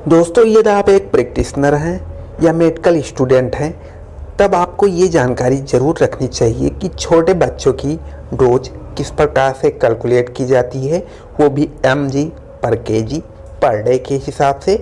दोस्तों, यदि आप एक प्रैक्टिशनर हैं या मेडिकल स्टूडेंट हैं, तब आपको ये जानकारी ज़रूर रखनी चाहिए कि छोटे बच्चों की डोज किस प्रकार से कैलकुलेट की जाती है, वो भी mg पर kg पर डे के हिसाब से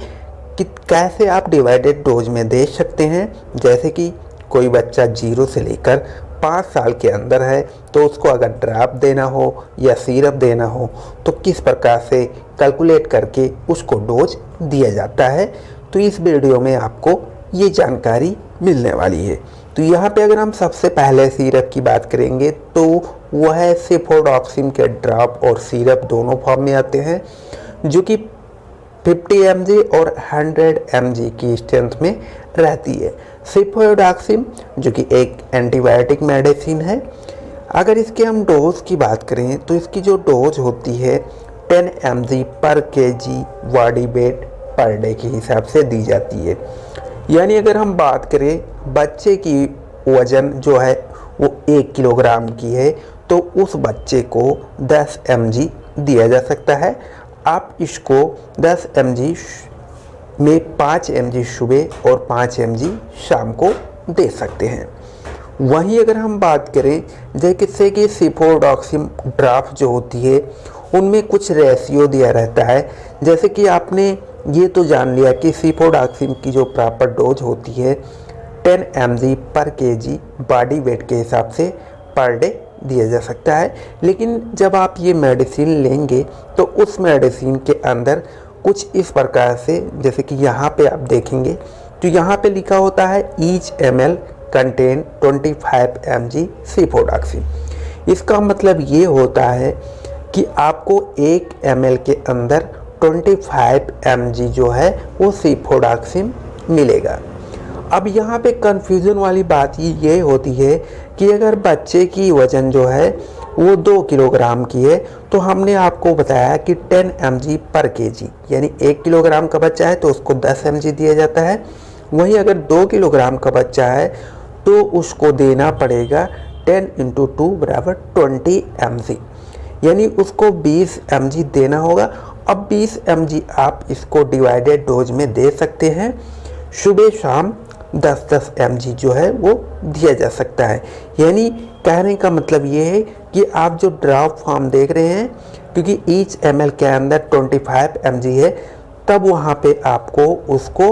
कि कैसे आप डिवाइडेड डोज में दे सकते हैं। जैसे कि कोई बच्चा 0 से लेकर 5 साल के अंदर है तो उसको अगर ड्रॉप देना हो या सिरप देना हो तो किस प्रकार से कैलकुलेट करके उसको डोज दिया जाता है। तो इस वीडियो में आपको ये जानकारी मिलने वाली है। तो यहाँ पे अगर हम सबसे पहले सिरप की बात करेंगे तो वह है सेफोडॉक्सिन के ड्रॉप और सिरप दोनों फॉर्म में आते हैं, जो कि 50 mg और 100 mg की स्ट्रेंथ में रहती है। सेफोडॉक्सिन जो कि एक एंटीबायोटिक मेडिसिन है, अगर इसके हम डोज की बात करें तो इसकी जो डोज होती है 10 mg पर kg body weight per day के हिसाब से दी जाती है। यानी अगर हम बात करें बच्चे की वज़न जो है वो 1 किलोग्राम की है तो उस बच्चे को 10 mg दिया जा सकता है। आप इसको 10 mg में 5 mg सुबह और 5 mg शाम को दे सकते हैं। वहीं अगर हम बात करें जैसे कि सेफोडॉक्सिन ड्राफ्ट जो होती है उनमें कुछ रेशियो दिया रहता है। जैसे कि आपने ये तो जान लिया कि सेफोडॉक्सिन की जो प्रॉपर डोज होती है 10 mg पर kg बॉडी वेट के हिसाब से पर डे दिया जा सकता है। लेकिन जब आप ये मेडिसिन लेंगे तो उस मेडिसिन के अंदर कुछ इस प्रकार से, जैसे कि यहाँ पे आप देखेंगे तो यहाँ पे लिखा होता है ईच ml कंटेन 25 mg सेफोडॉक्सिन। इसका मतलब ये होता है कि आपको 1 ml के अंदर 25 mg जो है वो सेफोडॉक्सिन मिलेगा। अब यहाँ पे कन्फ्यूज़न वाली बात ये होती है कि अगर बच्चे की वज़न जो है वो 2 किलोग्राम की है तो हमने आपको बताया कि 10 mg पर kg, यानी 1 किलोग्राम का बच्चा है तो उसको 10 mg दिया जाता है। वहीं अगर 2 किलोग्राम का बच्चा है तो उसको देना पड़ेगा 10 × 2 बराबर 20 mg, यानी उसको 20 mg देना होगा। अब 20 mg आप इसको डिवाइडेड डोज में दे सकते हैं। सुबह शाम 10-10 mg जो है वो दिया जा सकता है। यानी कहने का मतलब ये है कि आप जो ड्रॉप फॉर्म देख रहे हैं, क्योंकि ईच ml के अंदर 25 mg है, तब वहाँ पे आपको उसको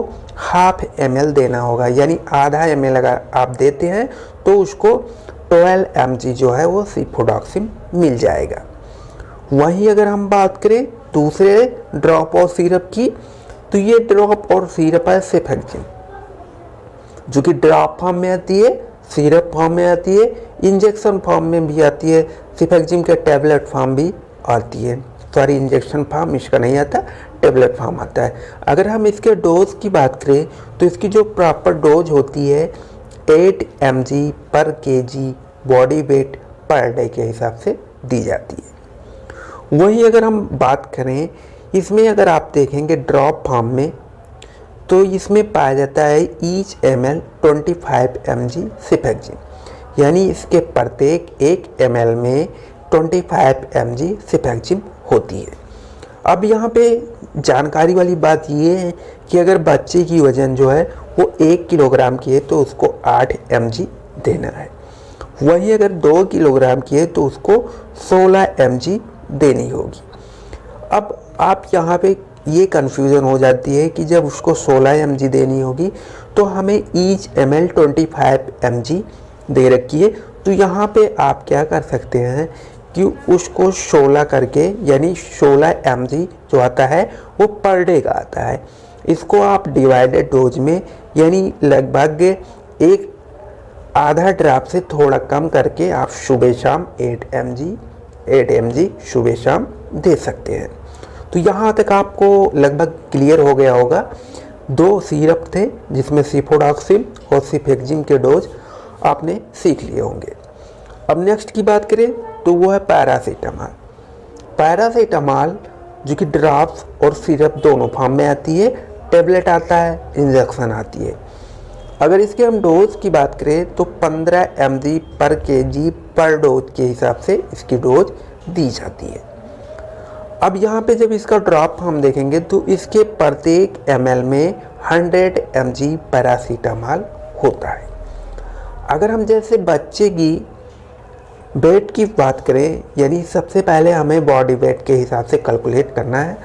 ½ ml देना होगा। यानी आधा ml अगर आप देते हैं तो उसको 12 mg जो है वो सेफोडॉक्सिन मिल जाएगा। वहीं अगर हम बात करें दूसरे ड्रॉप और सिरप की, तो ये ड्रॉप और सिरप है सेफेक्जिम, जो कि ड्रॉप फॉर्म में आती है, सिरप फॉर्म में आती है, इंजेक्शन फॉर्म में भी आती है, सेफेक्जिम के टैबलेट फॉर्म भी आती है। सॉरी, इंजेक्शन फॉर्म इसका नहीं आता, टैबलेट फॉर्म आता है। अगर हम इसके डोज की बात करें तो इसकी जो प्रॉपर डोज होती है 8 mg पर kg body weight per day के हिसाब से दी जाती है। वहीं अगर हम बात करें इसमें, अगर आप देखेंगे ड्रॉप फॉर्म में, तो इसमें पाया जाता है ईच ml 25 mg सेफेक्जिम, यानी इसके प्रत्येक 1 ml में 25 mg सेफेक्जिम होती है। अब यहाँ पे जानकारी वाली बात ये है कि अगर बच्चे की वज़न जो है वो 1 किलोग्राम की है तो उसको 8 mg देना है। वहीं अगर 2 किलोग्राम की है तो उसको 16 mg देनी होगी। अब आप यहाँ पे ये कन्फ्यूज़न हो जाती है कि जब उसको 16 mg देनी होगी तो हमें ईच ml 25 mg दे रखी है। तो यहाँ पे आप क्या कर सकते हैं कि उसको 16 करके, यानी 16 mg जो आता है वो पर डे का आता है, इसको आप डिवाइडेड डोज में, यानी लगभग एक आधा ड्रॉप से थोड़ा कम करके आप सुबह शाम 8 mg सुबह शाम दे सकते हैं। तो यहाँ तक आपको लगभग क्लियर हो गया होगा। 2 सिरप थे जिसमें सेफोडॉक्सिन और सेफेक्जिम के डोज आपने सीख लिए होंगे। अब नेक्स्ट की बात करें तो वो है पैरासीटामॉल। पैरासीटामॉल जो कि ड्रॉप्स और सिरप दोनों फॉर्म में आती है, टैबलेट आता है, इंजेक्शन आती है। अगर इसके हम डोज की बात करें तो 15 mg पर kg पर डोज के हिसाब से इसकी डोज दी जाती है। अब यहाँ पे जब इसका ड्रॉप हम देखेंगे तो इसके प्रत्येक ml में 100 mg पैरासीटामॉल होता है। अगर हम जैसे बच्चे की वेट की बात करें, यानी सबसे पहले हमें बॉडी वेट के हिसाब से कैलकुलेट करना है,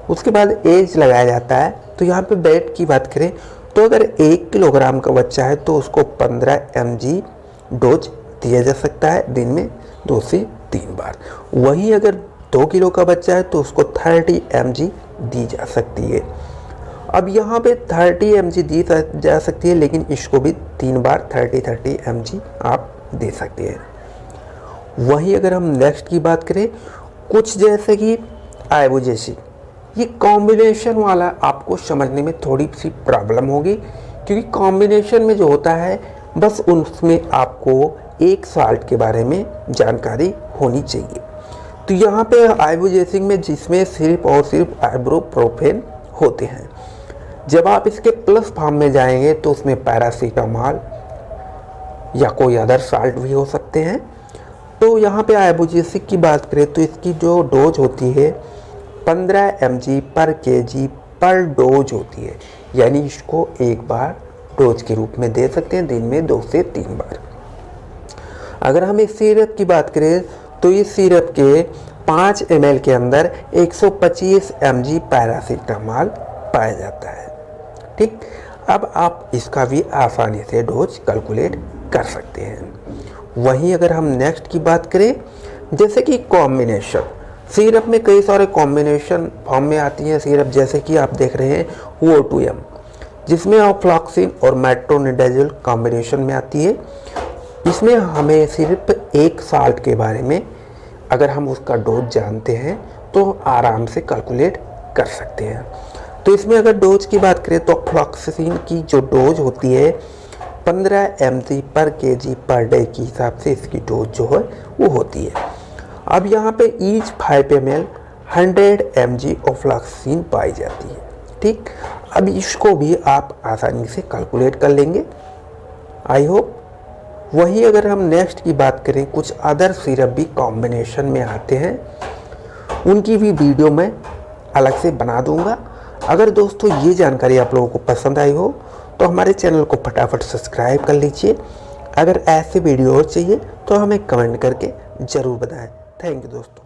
उसके बाद एज लगाया जाता है। तो यहाँ पे वेट की बात करें तो अगर 1 किलोग्राम का बच्चा है तो उसको 15 mg डोज दिया जा सकता है दिन में 2 से 3 बार। वहीं अगर 2 किलो का बच्चा है तो उसको 30 mg दी जा सकती है। अब यहाँ पे 30 mg दी जा सकती है, लेकिन इसको भी 3 बार 30 mg आप दे सकते हैं। वहीं अगर हम नेक्स्ट की बात करें, कुछ जैसे कि आइबुजेसिक, ये कॉम्बिनेशन वाला आपको समझने में थोड़ी सी प्रॉब्लम होगी, क्योंकि कॉम्बिनेशन में जो होता है बस उसमें आपको एक साल्ट के बारे में जानकारी होनी चाहिए। तो यहाँ पे आइबुजेसिक में जिसमें सिर्फ और सिर्फ आइबुप्रोफेन होते हैं। जब आप इसके प्लस फॉर्म में जाएंगे तो उसमें पैरासीटामॉल या कोई अदर साल्ट भी हो सकते हैं। तो यहाँ पे आइबुजेसिक की बात करें तो इसकी जो डोज होती है 15 mg पर kg पर डोज होती है, यानी इसको एक बार डोज के रूप में दे सकते हैं दिन में 2 से 3 बार। अगर हम इस सिरप की बात करें तो इस सिरप के 5 ml के अंदर 125 mg पैरासीटामॉल पाया जाता है। ठीक, अब आप इसका भी आसानी से डोज कैलकुलेट कर सकते हैं। वहीं अगर हम नेक्स्ट की बात करें, जैसे कि कॉम्बिनेशन सिरप में कई सारे कॉम्बिनेशन फॉर्म में आती हैं सिरप, जैसे कि आप देख रहे हैं O2M, जिसमें ऑफ्लॉक्सिन और मेट्रोनिडाजोल कॉम्बिनेशन में आती है। इसमें हमें सिर्फ एक साल्ट के बारे में अगर हम उसका डोज जानते हैं तो आराम से कैलकुलेट कर सकते हैं। तो इसमें अगर डोज की बात करें तो ऑफ्लॉक्सिन की जो डोज होती है 15 mg पर kg पर डे के हिसाब से इसकी डोज जो है वो होती है। अब यहाँ पे ईच 5 ml 100 mg ऑफ्लॉक्सिन पाई जाती है। ठीक, अब इसको भी आप आसानी से कैलकुलेट कर लेंगे, आई होप। वही अगर हम नेक्स्ट की बात करें, कुछ अदर सिरप भी कॉम्बिनेशन में आते हैं, उनकी भी वीडियो मैं अलग से बना दूंगा। अगर दोस्तों ये जानकारी आप लोगों को पसंद आई हो तो हमारे चैनल को फटाफट सब्सक्राइब कर लीजिए। अगर ऐसे वीडियो और चाहिए तो हमें कमेंट करके ज़रूर बताएं। थैंक यू दोस्तों।